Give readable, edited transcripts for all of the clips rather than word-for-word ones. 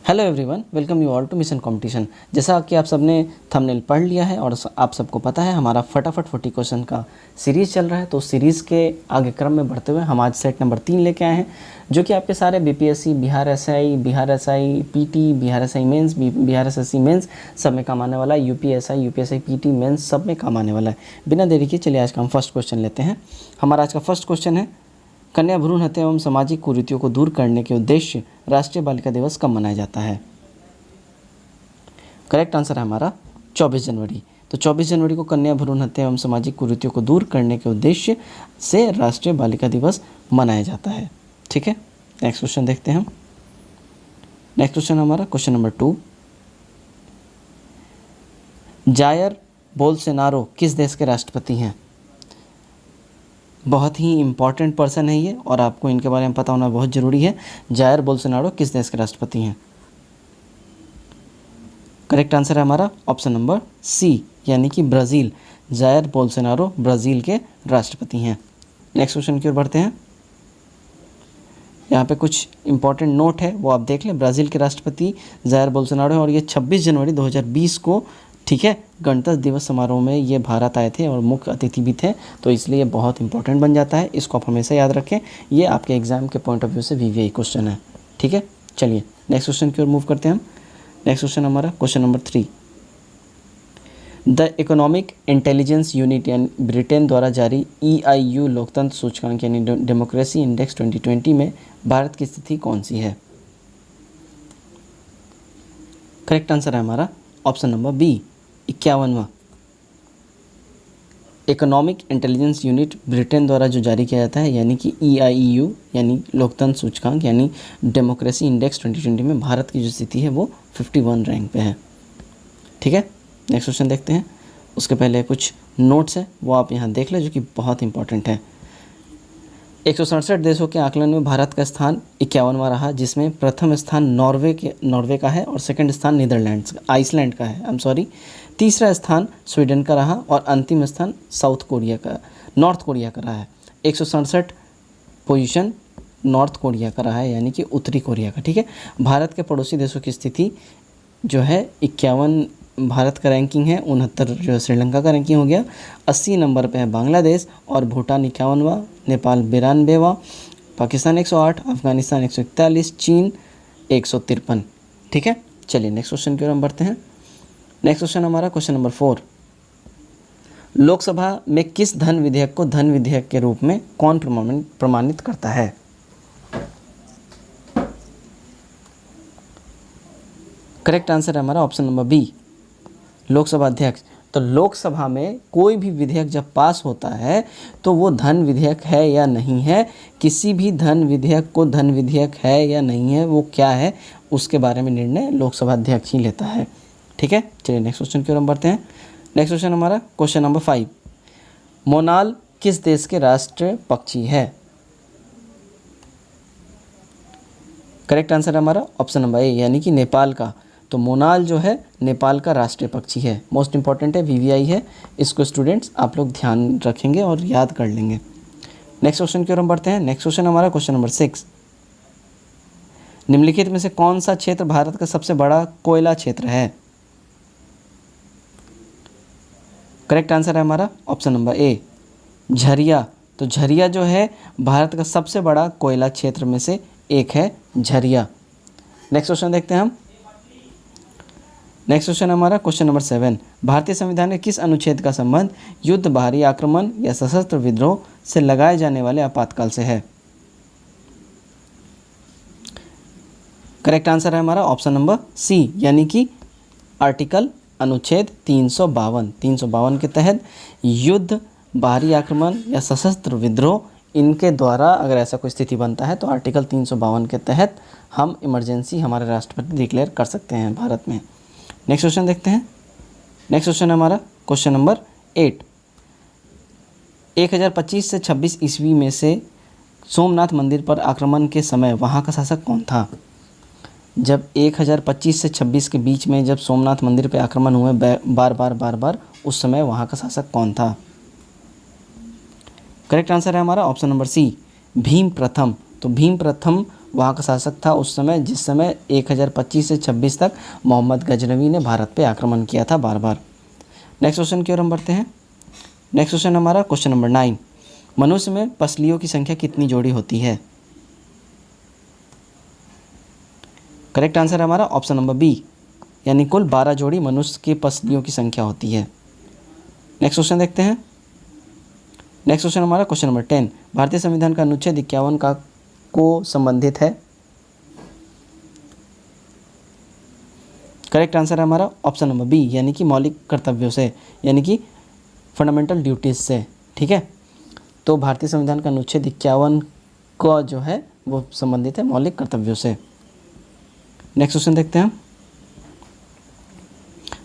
Hello everyone, welcome you all to mission competition. जैसा कि आप सबने थंबनेल पढ़ लिया है और आप सबको पता है हमारा फटाफट 40 क्वेश्चन का सीरीज़ चल रहा है। तो सीरीज़ के आगे क्रम में बढ़ते हुए हम आज सेट नंबर 3 लेके आए हैं, जो कि आपके सारे BPSC, Bihar SI PT, Bihar SI mains, Bihar SSC mains सब में काम आने वाला है। यूपीएसआई पीटी मेंस सब में काम आने वाला है। बिना देरी के चलिए आज का हम फर्स्ट क्वेश्चन लेते हैं। हमारा आज का फर्स्ट क्वेश्चन है, कन्या भ्रूण हत्या एवं सामाजिक कुरीतियों को दूर करने के उद्देश्य राष्ट्रीय बालिका दिवस कब मनाया जाता है? करेक्ट आंसर है हमारा 24 जनवरी। तो 24 जनवरी को कन्या भ्रूण हत्या एवं सामाजिक कुरीतियों को दूर करने के उद्देश्य से राष्ट्रीय बालिका दिवस मनाया जाता है। ठीक है, नेक्स्ट क्वेश्चन देखते हैं हम। नेक्स्ट क्वेश्चन हमारा क्वेश्चन नंबर 2, जायर बोल्सोनारो किस देश के राष्ट्रपति हैं? बहुत ही इंपॉर्टेंट पर्सन है ये और आपको इनके बारे में पता होना बहुत ज़रूरी है। जायर बोल्सोनारो किस देश के राष्ट्रपति हैं? करेक्ट आंसर है हमारा ऑप्शन नंबर सी, यानी कि ब्राज़ील। जायर बोल्सोनारो ब्राज़ील के राष्ट्रपति हैं। नेक्स्ट क्वेश्चन की ओर बढ़ते हैं। यहाँ पे कुछ इंपॉर्टेंट नोट है, वो आप देख लें। ब्राज़ील के राष्ट्रपति जायर बोल्सोनारो है और ये 26 जनवरी 2020 को, ठीक है, गणतंत्र दिवस समारोह में ये भारत आए थे और मुख्य अतिथि भी थे, तो इसलिए बहुत इंपॉर्टेंट बन जाता है। इसको आप हमेशा याद रखें, ये आपके एग्जाम के पॉइंट ऑफ व्यू से वीवीआई क्वेश्चन है। ठीक है, चलिए नेक्स्ट क्वेश्चन की ओर मूव करते हैं हम। नेक्स्ट क्वेश्चन हमारा question number 3, the economic intelligence unit यानी ब्रिटेन द्वारा जारी EIU लोकतंत्र सूचकांक यानी डेमोक्रेसी इंडेक्स 2020 में भारत की स्थिति कौन सी है? करेक्ट आंसर है हमारा ऑप्शन नंबर बी, 51वां। इकोनॉमिक इंटेलिजेंस यूनिट ब्रिटेन द्वारा जो जारी किया जाता है, यानी कि EIU यानी लोकतंत्र सूचकांक यानी डेमोक्रेसी इंडेक्स 2020 में भारत की जो स्थिति है वो 51 रैंक पे है। ठीक है, नेक्स्ट क्वेश्चन देखते हैं। उसके पहले कुछ नोट्स हैं, वो आप यहाँ देख लें, जो कि बहुत इंपॉर्टेंट है। 167 देशों के आकलन में भारत का स्थान 51वां रहा, जिसमें प्रथम स्थान नॉर्वे का है और सेकंड स्थान आइसलैंड का है। तीसरा स्थान स्वीडन का रहा और अंतिम स्थान नॉर्थ कोरिया का रहा है। 167 पोजीशन नॉर्थ कोरिया का रहा है, यानी कि उत्तरी कोरिया का। ठीक है, भारत के पड़ोसी देशों की स्थिति जो है 51 भारत का रैंकिंग है, 69 जो श्रीलंका का रैंकिंग हो गया, 80 नंबर पे है बांग्लादेश और भूटान 51वां, नेपाल 92वां, पाकिस्तान 108, अफगानिस्तान 141, चीन 153। ठीक है, चलिए नेक्स्ट क्वेश्चन की ओर हम बढ़ते हैं। नेक्स्ट क्वेश्चन हमारा क्वेश्चन नंबर 4, लोकसभा में किस धन विधेयक को धन विधेयक के रूप में कौन प्रमाणित करता है? करेक्ट आंसर है हमारा ऑप्शन नंबर बी, लोकसभा अध्यक्ष। तो लोकसभा में कोई भी विधेयक जब पास होता है तो वो धन विधेयक है या नहीं है, किसी भी धन विधेयक को धन विधेयक है या नहीं है, वो क्या है, उसके बारे में निर्णय लोकसभा अध्यक्ष ही लेता है। ठीक है, चलिए नेक्स्ट क्वेश्चन की ओर हम बढ़ते हैं। नेक्स्ट क्वेश्चन हमारा क्वेश्चन नंबर 5, मोनाल किस देश के राष्ट्रीय पक्षी है? करेक्ट आंसर है हमारा ऑप्शन नंबर ए, यानी कि नेपाल का। तो मोनाल जो है नेपाल का राष्ट्रीय पक्षी है। मोस्ट इंपॉर्टेंट है, वीवीआई है, इसको स्टूडेंट्स आप लोग ध्यान रखेंगे और याद कर लेंगे। नेक्स्ट क्वेश्चन की ओर हम बढ़ते हैं। नेक्स्ट क्वेश्चन हमारा क्वेश्चन नंबर 6, निम्नलिखित में से कौन सा क्षेत्र भारत का सबसे बड़ा कोयला क्षेत्र है? करेक्ट आंसर है हमारा ऑप्शन नंबर ए, झरिया। तो झरिया जो है भारत का सबसे बड़ा कोयला क्षेत्र में से एक है, झरिया। नेक्स्ट क्वेश्चन देखते हैं हम। नेक्स्ट क्वेश्चन हमारा क्वेश्चन नंबर 7, भारतीय संविधान के किस अनुच्छेद का संबंध युद्ध, बाहरी आक्रमण या सशस्त्र विद्रोह से लगाए जाने वाले आपातकाल से है? करेक्ट आंसर है हमारा ऑप्शन नंबर सी, यानी कि आर्टिकल अनुच्छेद 352 के तहत युद्ध, बाहरी आक्रमण या सशस्त्र विद्रोह, इनके द्वारा अगर ऐसा कोई स्थिति बनता है तो आर्टिकल 352 के तहत हम इमरजेंसी हमारे राष्ट्रपति डिक्लेयर कर सकते हैं भारत में। नेक्स्ट क्वेश्चन देखते हैं। नेक्स्ट क्वेश्चन हमारा क्वेश्चन नंबर 8, 1025 से 26 ईस्वी में से सोमनाथ मंदिर पर आक्रमण के समय वहाँ का शासक कौन था? जब 1025 से 26 के बीच में जब सोमनाथ मंदिर पर आक्रमण हुए बार बार, उस समय वहाँ का शासक कौन था? करेक्ट आंसर है हमारा ऑप्शन नंबर सी, भीम प्रथम। तो भीम प्रथम वहाँ का शासक था उस समय, जिस समय 1025 से 26 तक मोहम्मद गजनवी ने भारत पे आक्रमण किया था बार बार। नेक्स्ट क्वेश्चन की ओर हम बढ़ते हैं। नेक्स्ट क्वेश्चन हमारा क्वेश्चन नंबर 9, मनुष्य में पसलियों की संख्या कितनी जोड़ी होती है? करेक्ट आंसर है हमारा ऑप्शन नंबर बी, यानी कुल 12 जोड़ी मनुष्य की पसलियों की संख्या होती है। नेक्स्ट क्वेश्चन देखते हैं। नेक्स्ट क्वेश्चन हमारा क्वेश्चन नंबर 10, भारतीय संविधान का अनुच्छेद 51 का को संबंधित है? करेक्ट आंसर है हमारा ऑप्शन नंबर बी, यानी कि मौलिक कर्तव्यों से, यानी कि फंडामेंटल ड्यूटीज से। ठीक है, तो भारतीय संविधान का अनुच्छेद 51 का जो है वो संबंधित है मौलिक कर्तव्यों से। नेक्स्ट क्वेश्चन देखते हैं।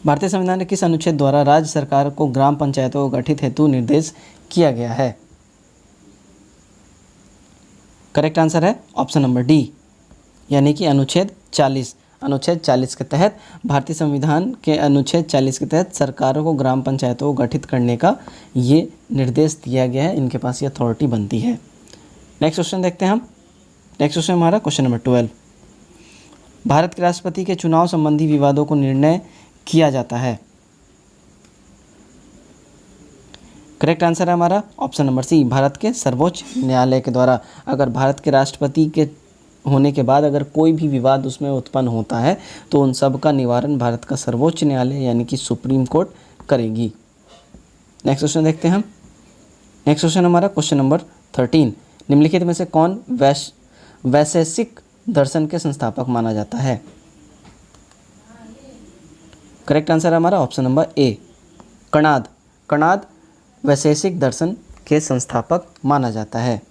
भारतीय संविधान के किस अनुच्छेद द्वारा राज्य सरकार को ग्राम पंचायतों को गठित हेतु निर्देश किया गया है? करेक्ट आंसर है ऑप्शन नंबर डी, यानी कि अनुच्छेद 40। अनुच्छेद 40 के तहत, भारतीय संविधान के अनुच्छेद 40 के तहत सरकारों को ग्राम पंचायतों को गठित करने का ये निर्देश दिया गया है, इनके पास ये अथॉरिटी बनती है। नेक्स्ट क्वेश्चन देखते हैं हम। नेक्स्ट क्वेश्चन हमारा क्वेश्चन नंबर 12, भारत के राष्ट्रपति के चुनाव संबंधी विवादों को निर्णय किया जाता है? करेक्ट आंसर है हमारा ऑप्शन नंबर सी, भारत के सर्वोच्च न्यायालय के द्वारा। अगर भारत के राष्ट्रपति के होने के बाद अगर कोई भी विवाद उसमें उत्पन्न होता है तो उन सब का निवारण भारत का सर्वोच्च न्यायालय यानी कि सुप्रीम कोर्ट करेगी। नेक्स्ट क्वेश्चन देखते हैं हम। नेक्स्ट क्वेश्चन हमारा क्वेश्चन नंबर 13, निम्नलिखित में से कौन वैशेषिक दर्शन के संस्थापक माना जाता है? करेक्ट आंसर है हमारा option number A, Kanad. Kanad Vaisheshika दर्शन के संस्थापक माना जाता है।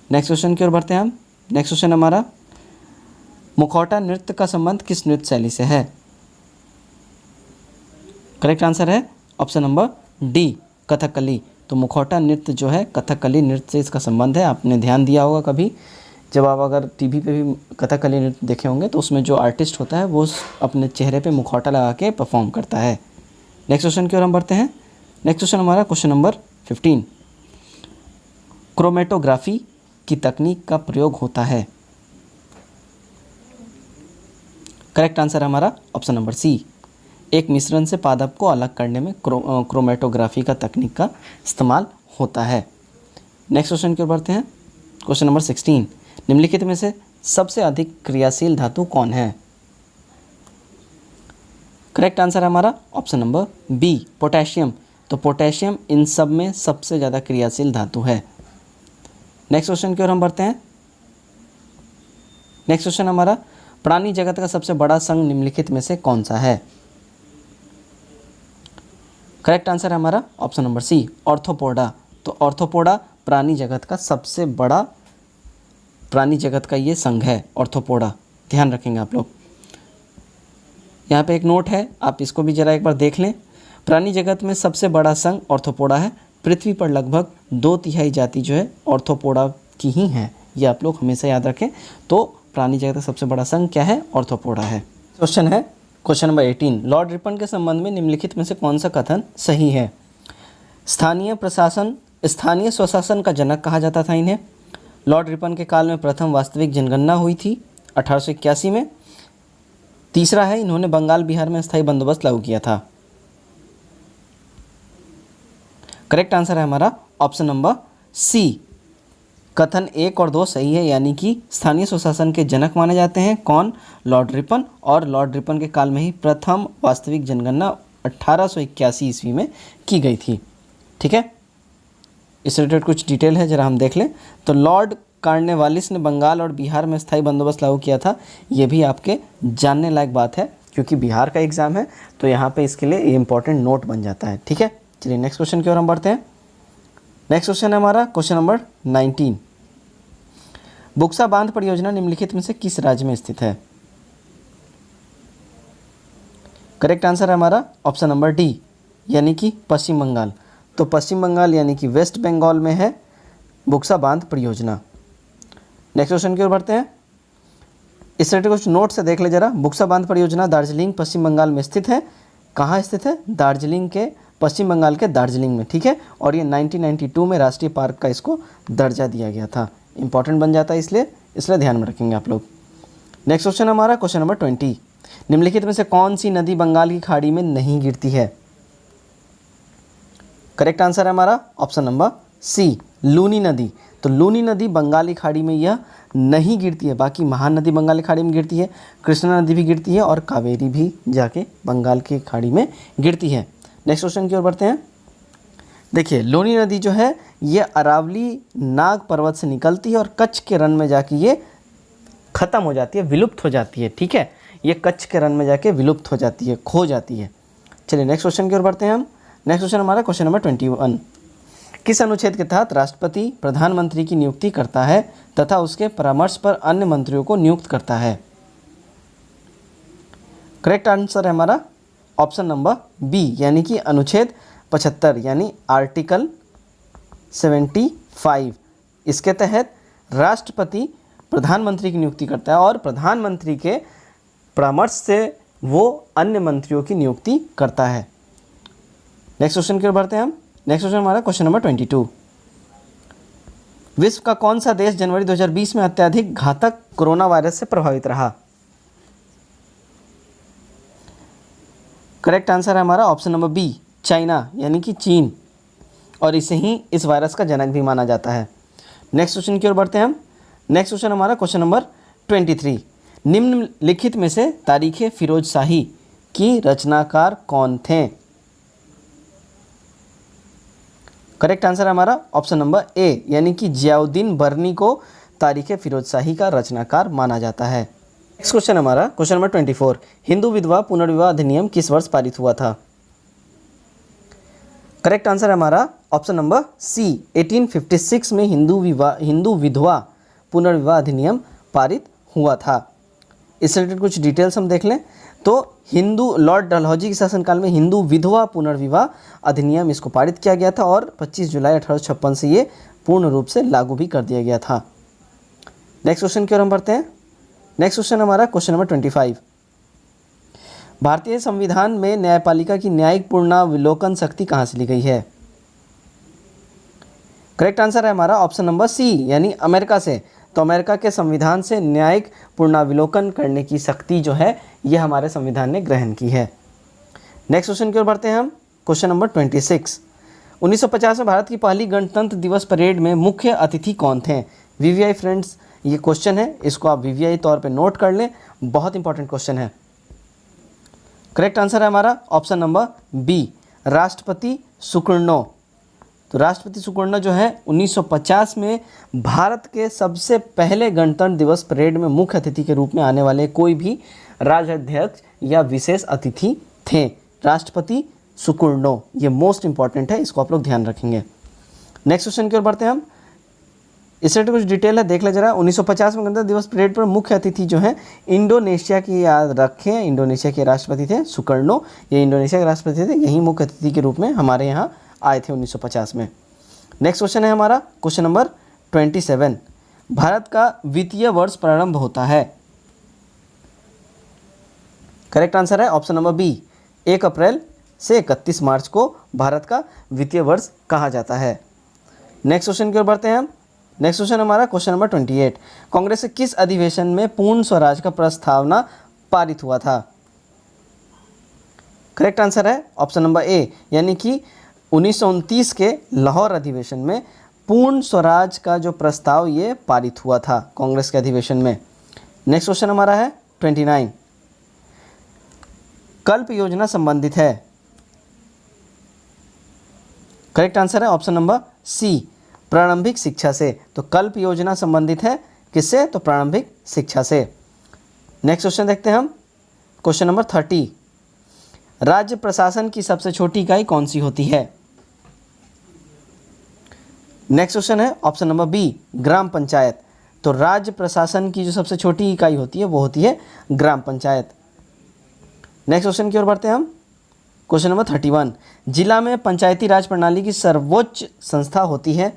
नेक्स्ट क्वेश्चन की ओर बढ़ते हैं हम। नेक्स्ट क्वेश्चन हमारा, मुखौटा नृत्य का संबंध किस नृत्य शैली से है? करेक्ट आंसर है ऑप्शन नंबर डी, कथकली। तो मुखौटा नृत्य जो है कथकली नृत्य से इसका संबंध है। आपने ध्यान दिया होगा कभी जब आप अगर टीवी पे भी कथकली नृत्य देखे होंगे तो उसमें जो आर्टिस्ट होता है वो अपने चेहरे पे मुखौटा लगा के परफॉर्म करता है। नेक्स्ट क्वेश्चन की ओर हम बढ़ते हैं। नेक्स्ट क्वेश्चन हमारा क्वेश्चन नंबर 15, क्रोमेटोग्राफी की तकनीक का प्रयोग होता है? करेक्ट आंसर हमारा ऑप्शन नंबर सी, एक मिश्रण से पादप को अलग करने में क्रोमेटोग्राफी का तकनीक का इस्तेमाल होता है। नेक्स्ट क्वेश्चन की ओर बढ़ते हैं। क्वेश्चन नंबर 16, निम्नलिखित में से सबसे अधिक क्रियाशील धातु कौन है? करेक्ट आंसर हमारा ऑप्शन नंबर बी, पोटेशियम। तो पोटेशियम इन सब में सबसे ज़्यादा क्रियाशील धातु है। नेक्स्ट क्वेश्चन की ओर हम बढ़ते हैं। नेक्स्ट क्वेश्चन हमारा, प्राणी जगत का सबसे बड़ा संघ निम्नलिखित में से कौन सा है? करेक्ट आंसर है हमारा ऑप्शन नंबर सी, ऑर्थोपोडा। तो ऑर्थोपोडा प्राणी जगत का सबसे बड़ा प्राणी जगत का ये संघ है, ऑर्थोपोडा। ध्यान रखेंगे आप लोग। यहाँ पे एक नोट है, आप इसको भी जरा एक बार देख लें। प्राणी जगत में सबसे बड़ा संघ ऑर्थोपोडा है। पृथ्वी पर लगभग 2/3 जाति जो है ऑर्थोपोडा की ही है, ये आप लोग हमेशा याद रखें। तो प्राणी जगत का सबसे बड़ा संघ क्या है? ऑर्थोपोडा है। क्वेश्चन है क्वेश्चन नंबर 18, लॉर्ड रिपन के संबंध में निम्नलिखित में से कौन सा कथन सही है? स्थानीय स्वशासन का जनक कहा जाता था इन्हें। लॉर्ड रिपन के काल में प्रथम वास्तविक जनगणना हुई थी 1881 में। तीसरा है, इन्होंने बंगाल बिहार में स्थायी बंदोबस्त लागू किया था। करेक्ट आंसर है हमारा ऑप्शन नंबर सी, कथन 1 और 2 सही है, यानी कि स्थानीय स्वशासन के जनक माने जाते हैं कौन? Lord Ripon. और लॉर्ड रिपन के काल में ही प्रथम वास्तविक जनगणना 1881 ईस्वी में की गई थी। ठीक है, इस रिलेटेड कुछ डिटेल है, जरा हम देख लें। तो लॉर्ड कार्नवालिस ने बंगाल और बिहार में स्थायी बंदोबस्त लागू किया था। ये भी आपके जानने लायक बात है, क्योंकि बिहार का एग्जाम है तो यहाँ पे इसके लिए ये इंपॉर्टेंट नोट बन जाता है। ठीक है, चलिए नेक्स्ट क्वेश्चन की ओर हम बढ़ते हैं। नेक्स्ट क्वेश्चन है हमारा क्वेश्चन नंबर 19, बुक्सा बांध परियोजना निम्नलिखित में से किस राज्य में स्थित है? करेक्ट आंसर है हमारा ऑप्शन नंबर डी, यानी कि पश्चिम बंगाल। तो पश्चिम बंगाल यानी कि वेस्ट बंगाल में है बुक्सा बांध परियोजना। नेक्स्ट क्वेश्चन की ओर बढ़ते हैं। इस रिलेटेड कुछ नोट से देख ले जरा। बुक्सा बांध परियोजना दार्जिलिंग पश्चिम बंगाल में स्थित है। कहाँ स्थित है? दार्जिलिंग के, पश्चिम बंगाल के दार्जिलिंग में। ठीक है, और ये 1992 में राष्ट्रीय पार्क का इसको दर्जा दिया गया था। इंपॉर्टेंट बन जाता है, इसलिए ध्यान में रखेंगे आप लोग। नेक्स्ट क्वेश्चन हमारा क्वेश्चन नंबर 20, निम्नलिखित में से कौन सी नदी बंगाल की खाड़ी में नहीं गिरती है? करेक्ट आंसर है हमारा ऑप्शन नंबर सी, लूनी नदी। तो लूनी नदी बंगाल की खाड़ी में यह नहीं गिरती है, बाकी महानदी बंगाल की खाड़ी में गिरती है, कृष्णा नदी भी गिरती है और कावेरी भी जाके बंगाल की खाड़ी में गिरती है। नेक्स्ट क्वेश्चन की ओर बढ़ते हैं। देखिए लूनी नदी जो है ये अरावली नाग पर्वत से निकलती है और कच्छ के रन में जाके ये ख़त्म हो जाती है, विलुप्त हो जाती है। ठीक है, ये कच्छ के रन में जाके विलुप्त हो जाती है, खो जाती है। चलिए नेक्स्ट क्वेश्चन की ओर बढ़ते हैं हम। नेक्स्ट क्वेश्चन हमारा क्वेश्चन नंबर 21, किस अनुच्छेद के तहत राष्ट्रपति प्रधानमंत्री की नियुक्ति करता है तथा उसके परामर्श पर अन्य मंत्रियों को नियुक्त करता है? करेक्ट आंसर है हमारा ऑप्शन नंबर बी, यानी कि अनुच्छेद 75 यानी आर्टिकल 75। इसके तहत राष्ट्रपति प्रधानमंत्री की नियुक्ति करता है और प्रधानमंत्री के परामर्श से वो अन्य मंत्रियों की नियुक्ति करता है। नेक्स्ट क्वेश्चन की ओर बढ़ते हैं हम। नेक्स्ट क्वेश्चन हमारा क्वेश्चन नंबर 22, विश्व का कौन सा देश जनवरी 2020 में अत्यधिक घातक कोरोना वायरस से प्रभावित रहा? करेक्ट आंसर है हमारा ऑप्शन नंबर बी, चाइना यानी कि चीन, और इसे ही इस वायरस का जनक भी माना जाता है। नेक्स्ट क्वेश्चन की ओर बढ़ते हैं हम। नेक्स्ट क्वेश्चन हमारा क्वेश्चन नंबर 23, निम्नलिखित में से तारीख फिरोज शाही की रचनाकार कौन थे? करेक्ट आंसर है हमारा ऑप्शन नंबर ए, यानी कि जियाउद्दीन बर्नी को तारीख फिरोज शाही का रचनाकार माना जाता है। नेक्स्ट क्वेश्चन हमारा क्वेश्चन नंबर 24, हिंदू विधवा पुनर्विवाह अधिनियम किस वर्ष पारित हुआ था? करेक्ट आंसर है हमारा ऑप्शन नंबर सी, 1856 में हिंदू विधवा पुनर्विवाह अधिनियम पारित हुआ था। इससे रिलेटेड कुछ डिटेल्स हम देख लें तो लॉर्ड डलहौजी के शासनकाल में हिंदू विधवा पुनर्विवाह अधिनियम इसको पारित किया गया था और 25 जुलाई 1856 से ये पूर्ण रूप से लागू भी कर दिया गया था। नेक्स्ट क्वेश्चन की ओर हम बढ़ते हैं। नेक्स्ट क्वेश्चन हमारा क्वेश्चन नंबर 25, भारतीय संविधान में न्यायपालिका की न्यायिक पूर्णावलोकन शक्ति कहाँ से ली गई है? करेक्ट आंसर है हमारा ऑप्शन नंबर सी, यानी अमेरिका से। तो अमेरिका के संविधान से न्यायिक पूर्णावलोकन करने की शक्ति जो है ये हमारे संविधान ने ग्रहण की है। नेक्स्ट क्वेश्चन की ओर बढ़ते हैं हम। क्वेश्चन नंबर 26, 1950 में भारत की पहली गणतंत्र दिवस परेड में मुख्य अतिथि कौन थे? वीवीआई फ्रेंड्स ये क्वेश्चन है, इसको आप वीवीआई तौर पे नोट कर लें, बहुत इंपॉर्टेंट क्वेश्चन है। करेक्ट आंसर है हमारा ऑप्शन नंबर बी, राष्ट्रपति सुकर्णो। तो राष्ट्रपति सुकर्णो जो है 1950 में भारत के सबसे पहले गणतंत्र दिवस परेड में मुख्य अतिथि के रूप में आने वाले कोई भी राज्याध्यक्ष या विशेष अतिथि थे, राष्ट्रपति सुकर्णो। ये मोस्ट इंपॉर्टेंट है, इसको आप लोग ध्यान रखेंगे। नेक्स्ट क्वेश्चन की ओर बढ़ते हैं हम। इससे कुछ डिटेल है, देख ले जरा। 1950 में गणतंत्र दिवस परेड पर मुख्य अतिथि जो है इंडोनेशिया की, याद रखें इंडोनेशिया के राष्ट्रपति थे सुकर्णो, ये इंडोनेशिया के राष्ट्रपति थे, यही मुख्य अतिथि के रूप में हमारे यहाँ आए थे 1950 में। नेक्स्ट क्वेश्चन है हमारा क्वेश्चन नंबर 27, भारत का वित्तीय वर्ष प्रारंभ होता है? करेक्ट आंसर है ऑप्शन नंबर बी, 1 अप्रैल से 31 मार्च को भारत का वित्तीय वर्ष कहा जाता है। नेक्स्ट क्वेश्चन की ओर बढ़ते हैं हम। नेक्स्ट क्वेश्चन हमारा क्वेश्चन नंबर 28, कांग्रेस के किस अधिवेशन में पूर्ण स्वराज का प्रस्तावना पारित हुआ था? करेक्ट आंसर है ऑप्शन नंबर ए, यानी कि 1929 के लाहौर अधिवेशन में पूर्ण स्वराज का जो प्रस्ताव ये पारित हुआ था कांग्रेस के अधिवेशन में। नेक्स्ट क्वेश्चन हमारा है 29, कल्प योजना संबंधित है? करेक्ट आंसर है ऑप्शन नंबर सी, प्रारंभिक शिक्षा से। तो कल्प योजना संबंधित है किससे? तो प्रारंभिक शिक्षा से। नेक्स्ट क्वेश्चन देखते हैं हम क्वेश्चन नंबर 30, राज्य प्रशासन की सबसे छोटी इकाई कौन सी होती है? नेक्स्ट क्वेश्चन है ऑप्शन नंबर बी, ग्राम पंचायत। तो राज्य प्रशासन की जो सबसे छोटी इकाई होती है वो होती है ग्राम पंचायत। नेक्स्ट क्वेश्चन की ओर बढ़ते हैं हम। क्वेश्चन नंबर 31, जिला में पंचायती राज प्रणाली की सर्वोच्च संस्था होती है?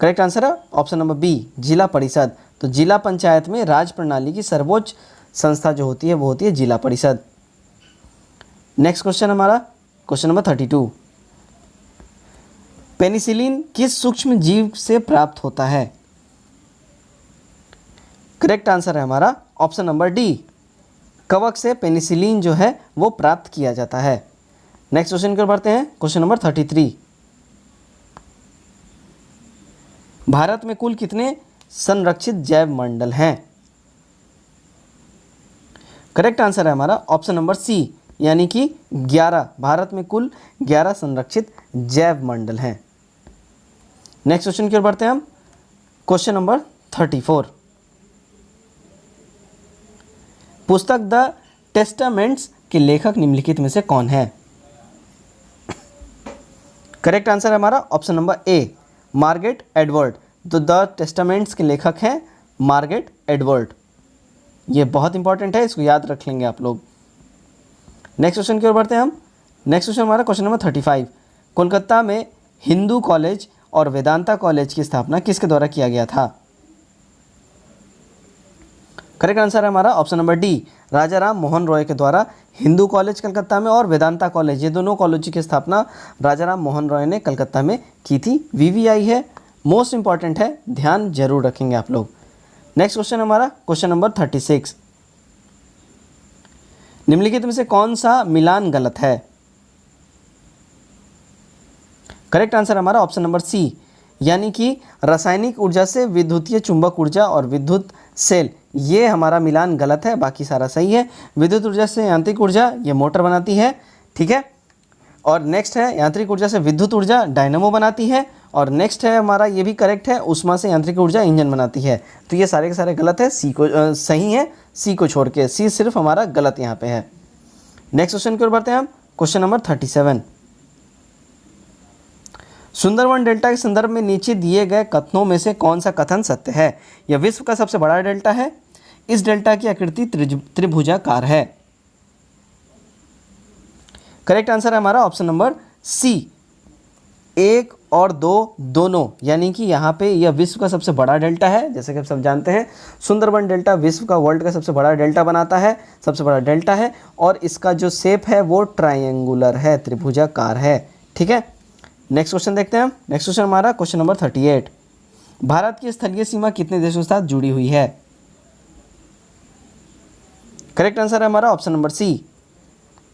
करेक्ट आंसर है ऑप्शन नंबर बी, जिला परिषद। तो जिला पंचायत में राज प्रणाली की सर्वोच्च संस्था जो होती है वो होती है जिला परिषद। नेक्स्ट क्वेश्चन हमारा क्वेश्चन नंबर 32, पेनिसिलिन किस सूक्ष्म जीव से प्राप्त होता है? करेक्ट आंसर है हमारा ऑप्शन नंबर डी, कवक से पेनिसिलिन जो है वो प्राप्त किया जाता है। नेक्स्ट क्वेश्चन की ओर बढ़ते हैं। क्वेश्चन नंबर 33, भारत में कुल कितने संरक्षित जैव मंडल हैं? करेक्ट आंसर है हमारा ऑप्शन नंबर सी, यानी कि 11। भारत में कुल 11 संरक्षित जैव मंडल हैं। नेक्स्ट क्वेश्चन की ओर बढ़ते हैं हम। क्वेश्चन नंबर 34, पुस्तक द टेस्टामेंट्स के लेखक निम्नलिखित में से कौन है? करेक्ट आंसर है हमारा ऑप्शन नंबर ए, मार्गरेट एडवर्ड। तो द टेस्टामेंट्स के लेखक हैं मार्गरेट एडवर्ड। ये बहुत इंपॉर्टेंट है, इसको याद रख लेंगे आप लोग। नेक्स्ट क्वेश्चन की ओर बढ़ते हैं हम। नेक्स्ट क्वेश्चन हमारा क्वेश्चन नंबर 35, कोलकाता में हिंदू कॉलेज और वेदांता कॉलेज की स्थापना किसके द्वारा किया गया था? करेक्ट आंसर है हमारा ऑप्शन नंबर डी, राजा राम मोहन रॉय के द्वारा हिंदू कॉलेज कलकत्ता में और वेदांता कॉलेज, ये दोनों कॉलेज की स्थापना राजा राम मोहन रॉय ने कलकत्ता में की थी। वीवीआई है, मोस्ट इंपॉर्टेंट है, ध्यान जरूर रखेंगे आप लोग। नेक्स्ट क्वेश्चन हमारा क्वेश्चन नंबर 36, निम्नलिखित में से कौन सा मिलान गलत है? करेक्ट आंसर हमारा ऑप्शन नंबर सी, यानी कि रासायनिक ऊर्जा से विद्युतीय चुंबक ऊर्जा और विद्युत सेल, ये हमारा मिलान गलत है, बाकी सारा सही है। विद्युत ऊर्जा से यांत्रिक ऊर्जा, ये मोटर बनाती है, ठीक है। और नेक्स्ट है यांत्रिक ऊर्जा से विद्युत ऊर्जा डायनामो बनाती है। और नेक्स्ट है हमारा, ये भी करेक्ट है, उष्मा से यांत्रिक ऊर्जा इंजन बनाती है। तो ये सारे के सारे गलत है, सी को सही है, सी को छोड़ के, सी सिर्फ हमारा गलत यहाँ पे है। नेक्स्ट क्वेश्चन की ओर बढ़ते हैं हम। क्वेश्चन नंबर 37, सुंदरवन डेल्टा के संदर्भ में नीचे दिए गए कथनों में से कौन सा कथन सत्य है? यह विश्व का सबसे बड़ा डेल्टा है, इस डेल्टा की आकृति त्रिभुजाकार है। करेक्ट आंसर है हमारा ऑप्शन नंबर सी, 1 और 2 दोनों, यानी कि यहाँ पे यह विश्व का सबसे बड़ा डेल्टा है। जैसे कि आप सब जानते हैं, सुंदरबन डेल्टा विश्व का, वर्ल्ड का सबसे बड़ा डेल्टा बनाता है, सबसे बड़ा डेल्टा है। और इसका जो शेप है वो ट्रायंगुलर है, त्रिभुजाकार है, ठीक है। नेक्स्ट क्वेश्चन देखते हैं हम। नेक्स्ट क्वेश्चन हमारा क्वेश्चन नंबर 38, भारत की स्थलीय सीमा कितने देशों के साथ जुड़ी हुई है? करेक्ट आंसर है हमारा ऑप्शन नंबर सी,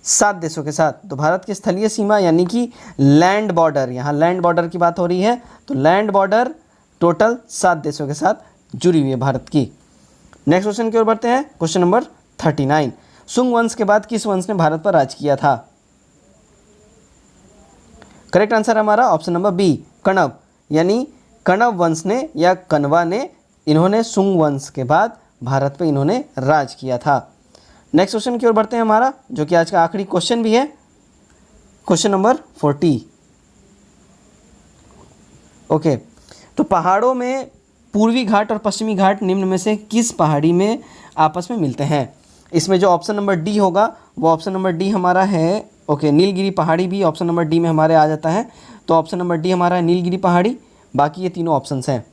7 देशों के साथ। तो भारत की स्थलीय सीमा यानी कि लैंड बॉर्डर, यहाँ लैंड बॉर्डर की बात हो रही है, तो लैंड बॉर्डर टोटल 7 देशों के साथ जुड़ी हुई है भारत की। नेक्स्ट क्वेश्चन की ओर बढ़ते हैं। क्वेश्चन नंबर 39, सुंग वंश के बाद किस वंश ने भारत पर राज किया था? करेक्ट आंसर हमारा ऑप्शन नंबर बी, कण्व, यानी कण्व वंश ने या कण्वा ने, इन्होंने सुंग वंश के बाद भारत पे इन्होंने राज किया था। नेक्स्ट क्वेश्चन की ओर बढ़ते हैं हमारा, जो कि आज का आखिरी क्वेश्चन भी है, क्वेश्चन नंबर 40। ओके, तो पहाड़ों में पूर्वी घाट और पश्चिमी घाट निम्न में से किस पहाड़ी में आपस में मिलते हैं? इसमें जो ऑप्शन नंबर डी होगा वो ऑप्शन नंबर डी हमारा है। ओके, नीलगिरी पहाड़ी भी ऑप्शन नंबर डी में हमारे आ जाता है, तो ऑप्शन नंबर डी हमारा है नीलगिरी पहाड़ी। बाकी ये तीनों ऑप्शंस हैं,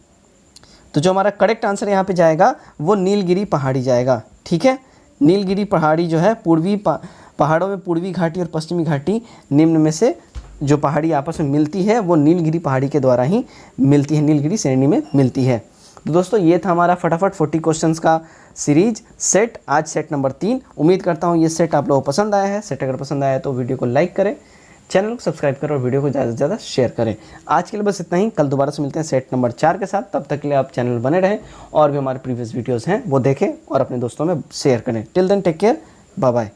तो जो हमारा करेक्ट आंसर यहाँ पे जाएगा वो नीलगिरी पहाड़ी जाएगा, ठीक है। नीलगिरी पहाड़ी जो है पूर्वी पहाड़ों में पूर्वी घाटी और पश्चिमी घाटी निम्न में से जो पहाड़ी आपस में मिलती है वो नीलगिरी पहाड़ी के द्वारा ही मिलती है, नीलगिरी श्रेणी में मिलती है। तो दोस्तों ये था हमारा फटाफट 40 क्वेश्चंस का सीरीज सेट, आज सेट नंबर 3। उम्मीद करता हूँ ये सेट आप लोगों को पसंद आया है। सेट अगर पसंद आया तो वीडियो को लाइक करें, चैनल को सब्सक्राइब करें और वीडियो को ज़्यादा से ज़्यादा शेयर करें। आज के लिए बस इतना ही, कल दोबारा से मिलते हैं सेट नंबर 4 के साथ। तब तक के लिए आप चैनल बने रहें और भी हमारे प्रीवियस वीडियोज़ हैं वो देखें और अपने दोस्तों में शेयर करें। Till then take care, bye bye.